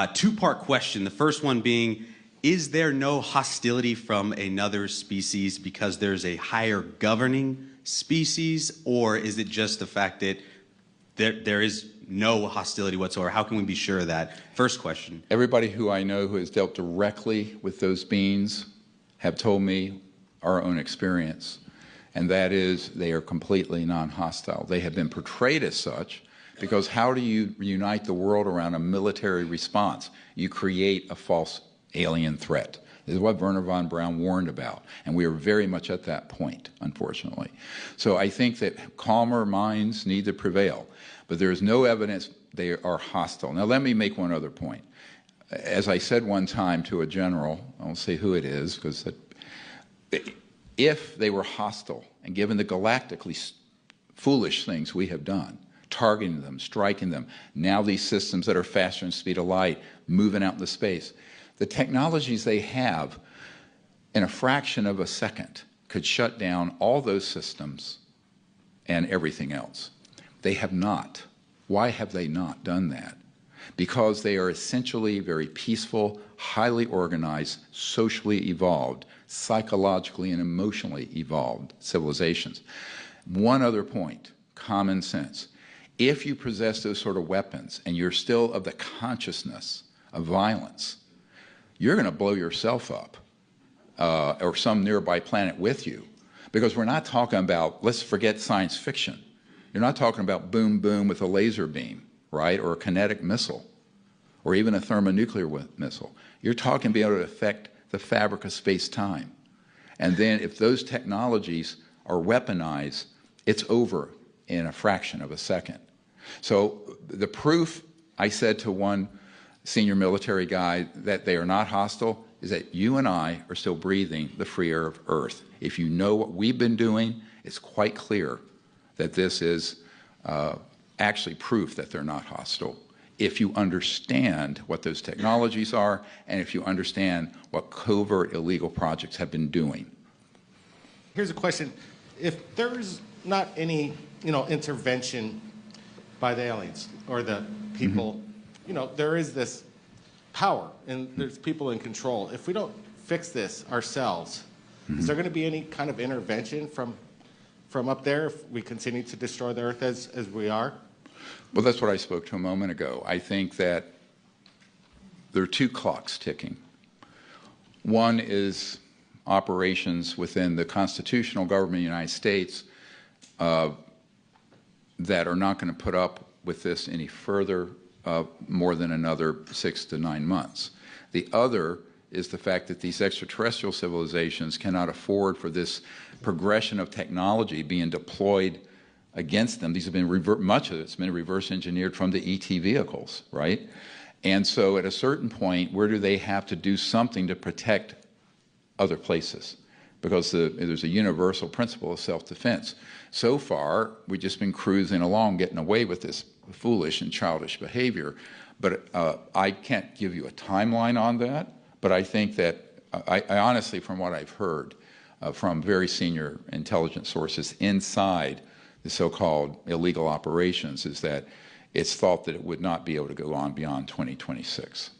A two-part question. The first one being, is there no hostility from another species because there's a higher governing species, or is it just the fact that there is no hostility whatsoever? How can we be sure of that? First question. Everybody who I know who has dealt directly with those beings have told me our own experience, and that is they are completely non-hostile. They have been portrayed as such because how do you unite the world around a military response? You create a false alien threat. This is what Wernher von Braun warned about, and we are very much at that point, unfortunately. So I think that calmer minds need to prevail, but there is no evidence they are hostile. Now let me make one other point. As I said one time to a general, I won't say who it is, because if they were hostile, and given the galactically foolish things we have done, targeting them, striking them, now these systems that are faster than the speed of light, moving out into space, the technologies they have in a fraction of a second could shut down all those systems and everything else. They have not. Why have they not done that? Because they are essentially very peaceful, highly organized, socially evolved, psychologically and emotionally evolved civilizations. One other point, common sense. If you possess those sort of weapons and you're still of the consciousness of violence, you're going to blow yourself up or some nearby planet with you. Because we're not talking about, let's forget science fiction. You're not talking about boom, boom with a laser beam, right, or a kinetic missile, or even a thermonuclear missile. You're talking being able to affect the fabric of space-time. And then if those technologies are weaponized, it's over in a fraction of a second. So the proof, I said to one senior military guy, that they are not hostile is that you and I are still breathing the free air of Earth. If you know what we've been doing, it's quite clear that this is actually proof that they're not hostile. If you understand what those technologies are, and if you understand what covert illegal projects have been doing. Here's a question. If there's not any, intervention by the aliens or the people, there is this power and there's people in control. If we don't fix this ourselves, is there going to be any kind of intervention from up there if we continue to destroy the Earth as we are? Well, that's what I spoke to a moment ago. I think that there are two clocks ticking. One is operations within the constitutional government of the United States that are not going to put up with this any further, more than another 6 to 9 months. The other is the fact that these extraterrestrial civilizations cannot afford for this progression of technology being deployed against them. These have been much of it's been reverse engineered from the ET vehicles, right? And so at a certain point, where do they have to do something to protect other places? Because there's a universal principle of self-defense. So far, we've just been cruising along, getting away with this foolish and childish behavior. But I can't give you a timeline on that. But I think that, I honestly, from what I've heard from very senior intelligence sources inside the so-called illegal operations, is that it's thought that it would not be able to go on beyond 2026.